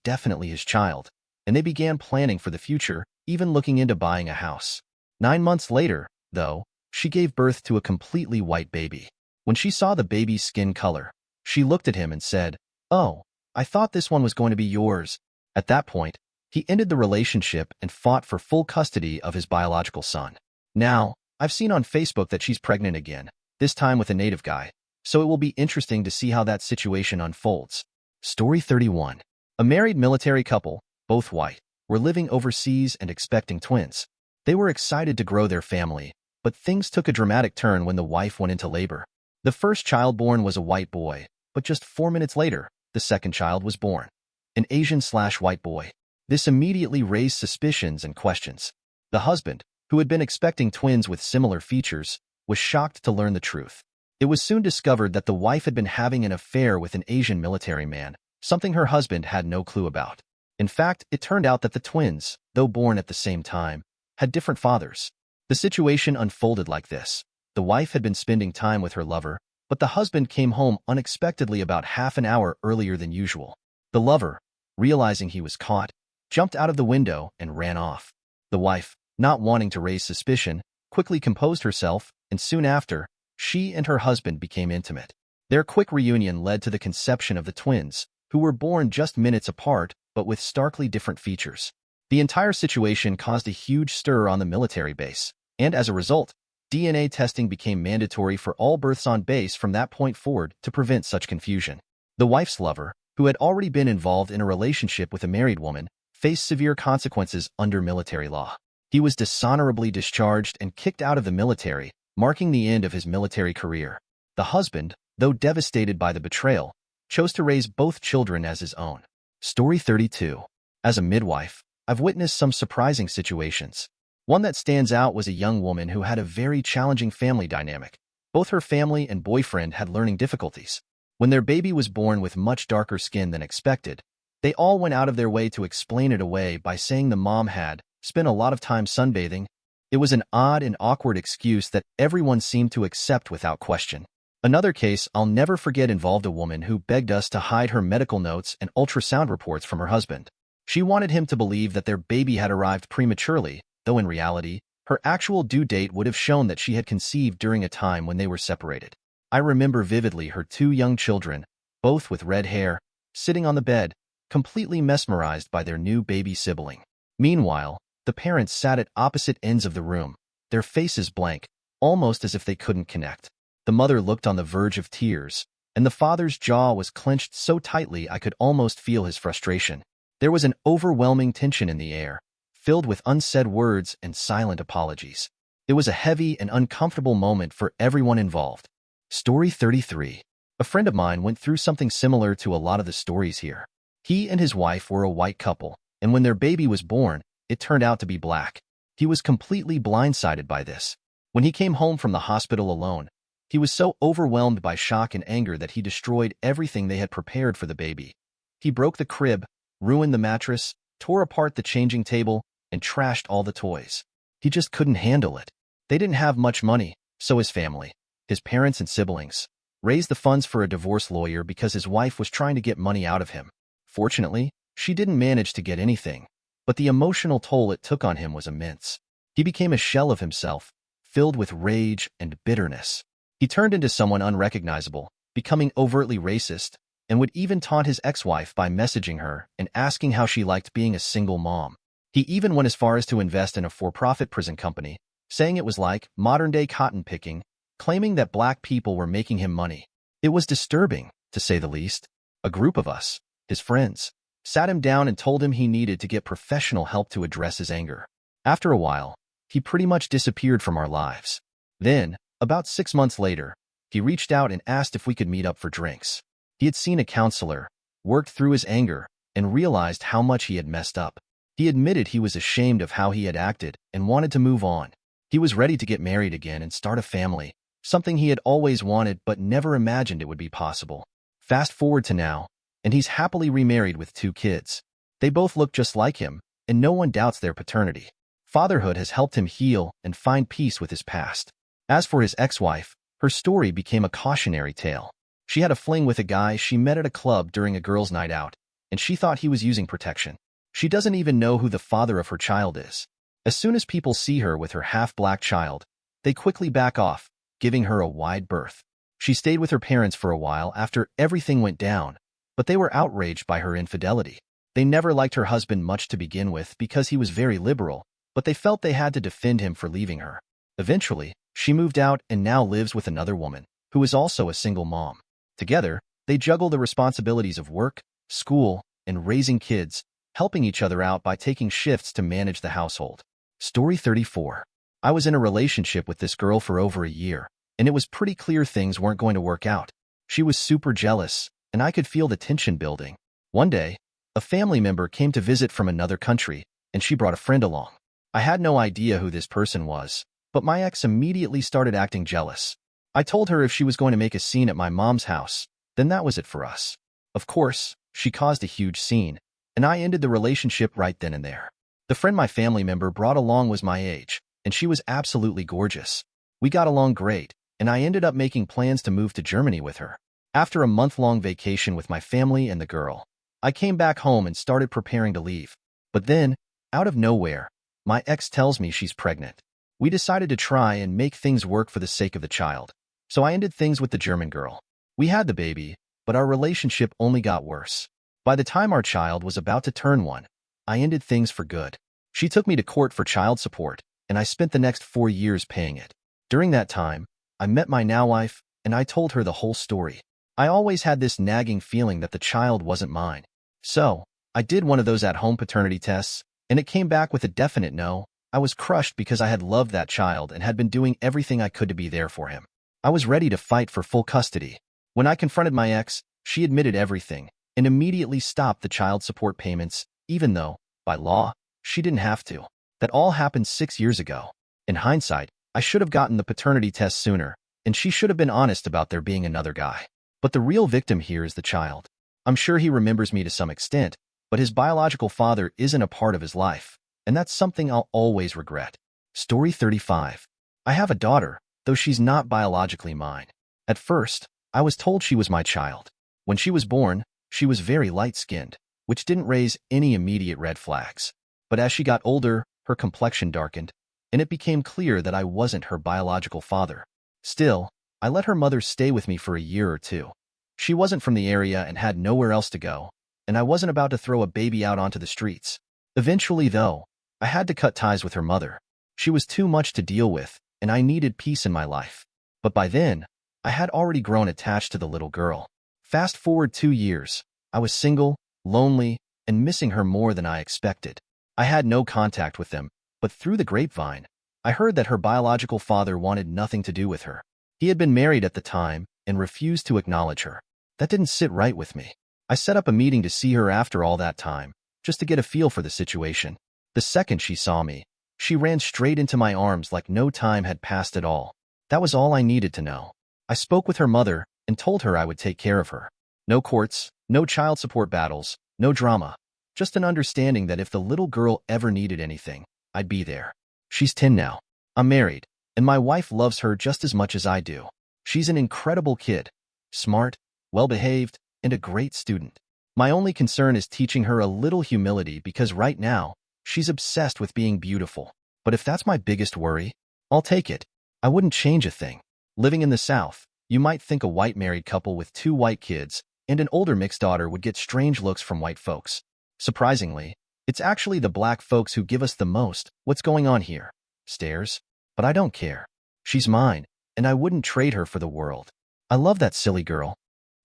definitely his child, and they began planning for the future, even looking into buying a house. 9 months later, though, she gave birth to a completely white baby. When she saw the baby's skin color, she looked at him and said, "Oh, I thought this one was going to be yours." At that point, he ended the relationship and fought for full custody of his biological son. Now, I've seen on Facebook that she's pregnant again, this time with a native guy, so it will be interesting to see how that situation unfolds. Story 31. A married military couple, both white, were living overseas and expecting twins. They were excited to grow their family, but things took a dramatic turn when the wife went into labor. The first child born was a white boy, but just 4 minutes later, the second child was born, an Asian/white boy. This immediately raised suspicions and questions. The husband, who had been expecting twins with similar features, was shocked to learn the truth. It was soon discovered that the wife had been having an affair with an Asian military man, something her husband had no clue about. In fact, it turned out that the twins, though born at the same time, had different fathers. The situation unfolded like this. The wife had been spending time with her lover, but the husband came home unexpectedly about half an hour earlier than usual. The lover, realizing he was caught, jumped out of the window and ran off. The wife, not wanting to raise suspicion, quickly composed herself, and soon after, she and her husband became intimate. Their quick reunion led to the conception of the twins, who were born just minutes apart but with starkly different features. The entire situation caused a huge stir on the military base, and as a result, DNA testing became mandatory for all births on base from that point forward to prevent such confusion. The wife's lover, who had already been involved in a relationship with a married woman, faced severe consequences under military law. He was dishonorably discharged and kicked out of the military, marking the end of his military career. The husband, though devastated by the betrayal, chose to raise both children as his own. Story 32. As a midwife, I've witnessed some surprising situations. One that stands out was a young woman who had a very challenging family dynamic. Both her family and boyfriend had learning difficulties. When their baby was born with much darker skin than expected, they all went out of their way to explain it away by saying the mom had spent a lot of time sunbathing. It was an odd and awkward excuse that everyone seemed to accept without question. Another case I'll never forget involved a woman who begged us to hide her medical notes and ultrasound reports from her husband. She wanted him to believe that their baby had arrived prematurely, though in reality, her actual due date would have shown that she had conceived during a time when they were separated. I remember vividly her 2 young children, both with red hair, sitting on the bed, completely mesmerized by their new baby sibling. Meanwhile, the parents sat at opposite ends of the room, their faces blank, almost as if they couldn't connect. The mother looked on the verge of tears, and the father's jaw was clenched so tightly I could almost feel his frustration. There was an overwhelming tension in the air, filled with unsaid words and silent apologies. It was a heavy and uncomfortable moment for everyone involved. Story 33. A friend of mine went through something similar to a lot of the stories here. He and his wife were a white couple, and when their baby was born, it turned out to be black. He was completely blindsided by this. When he came home from the hospital alone, he was so overwhelmed by shock and anger that he destroyed everything they had prepared for the baby. He broke the crib, ruined the mattress, tore apart the changing table, and trashed all the toys. He just couldn't handle it. They didn't have much money, so his family, his parents and siblings, raised the funds for a divorce lawyer because his wife was trying to get money out of him. Fortunately, she didn't manage to get anything, but the emotional toll it took on him was immense. He became a shell of himself, filled with rage and bitterness. He turned into someone unrecognizable, becoming overtly racist, and would even taunt his ex-wife by messaging her and asking how she liked being a single mom. He even went as far as to invest in a for-profit prison company, saying it was like modern-day cotton picking, claiming that black people were making him money. It was disturbing, to say the least. A group of us, his friends, sat him down and told him he needed to get professional help to address his anger. After a while, he pretty much disappeared from our lives. Then, about 6 months later, he reached out and asked if we could meet up for drinks. He had seen a counselor, worked through his anger, and realized how much he had messed up. He admitted he was ashamed of how he had acted and wanted to move on. He was ready to get married again and start a family, something he had always wanted but never imagined it would be possible. Fast forward to now, and he's happily remarried with 2 kids. They both look just like him, and no one doubts their paternity. Fatherhood has helped him heal and find peace with his past. As for his ex-wife, her story became a cautionary tale. She had a fling with a guy she met at a club during a girls' night out, and she thought he was using protection. She doesn't even know who the father of her child is. As soon as people see her with her half-black child, they quickly back off, giving her a wide berth. She stayed with her parents for a while after everything went down, but they were outraged by her infidelity. They never liked her husband much to begin with because he was very liberal, but they felt they had to defend him for leaving her. Eventually, she moved out and now lives with another woman, who is also a single mom. Together, they juggle the responsibilities of work, school, and raising kids, helping each other out by taking shifts to manage the household. Story 34. I was in a relationship with this girl for over a year, and it was pretty clear things weren't going to work out. She was super jealous, and I could feel the tension building. One day, a family member came to visit from another country, and she brought a friend along. I had no idea who this person was, but my ex immediately started acting jealous. I told her if she was going to make a scene at my mom's house, then that was it for us. Of course, she caused a huge scene, and I ended the relationship right then and there. The friend my family member brought along was my age, and she was absolutely gorgeous. We got along great, and I ended up making plans to move to Germany with her. After a month-long vacation with my family and the girl, I came back home and started preparing to leave. But then, out of nowhere, my ex tells me she's pregnant. We decided to try and make things work for the sake of the child, so I ended things with the German girl. We had the baby, but our relationship only got worse. By the time our child was about to turn 1, I ended things for good. She took me to court for child support, and I spent the next 4 years paying it. During that time, I met my now wife, and I told her the whole story. I always had this nagging feeling that the child wasn't mine. So, I did one of those at-home paternity tests, and it came back with a definite no. I was crushed because I had loved that child and had been doing everything I could to be there for him. I was ready to fight for full custody. When I confronted my ex, she admitted everything and immediately stopped the child support payments, even though, by law, she didn't have to. That all happened 6 years ago. In hindsight, I should have gotten the paternity test sooner, and she should have been honest about there being another guy. But the real victim here is the child. I'm sure he remembers me to some extent, but his biological father isn't a part of his life, and that's something I'll always regret. Story 35. I have a daughter, though she's not biologically mine. At first, I was told she was my child. When she was born, she was very light-skinned, which didn't raise any immediate red flags. But as she got older, her complexion darkened, and it became clear that I wasn't her biological father. Still, I let her mother stay with me for a year or two. She wasn't from the area and had nowhere else to go, and I wasn't about to throw a baby out onto the streets. Eventually, though, I had to cut ties with her mother. She was too much to deal with, and I needed peace in my life. But by then, I had already grown attached to the little girl. Fast forward 2 years, I was single, lonely, and missing her more than I expected. I had no contact with them, but through the grapevine, I heard that her biological father wanted nothing to do with her. He had been married at the time and refused to acknowledge her. That didn't sit right with me. I set up a meeting to see her after all that time, just to get a feel for the situation. The second she saw me, she ran straight into my arms like no time had passed at all. That was all I needed to know. I spoke with her mother and told her I would take care of her. No courts, no child support battles, no drama. Just an understanding that if the little girl ever needed anything, I'd be there. She's 10 now. I'm married, and my wife loves her just as much as I do. She's an incredible kid, smart, well-behaved, and a great student. My only concern is teaching her a little humility because right now, she's obsessed with being beautiful. But if that's my biggest worry, I'll take it. I wouldn't change a thing. Living in the South, you might think a white married couple with 2 white kids and an older mixed daughter would get strange looks from white folks. Surprisingly, it's actually the black folks who give us the most "what's going on here?" stares. But I don't care. She's mine, and I wouldn't trade her for the world. I love that silly girl.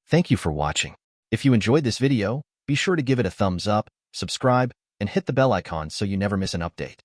Thank you for watching. If you enjoyed this video, be sure to give it a thumbs up, subscribe, and hit the bell icon so you never miss an update.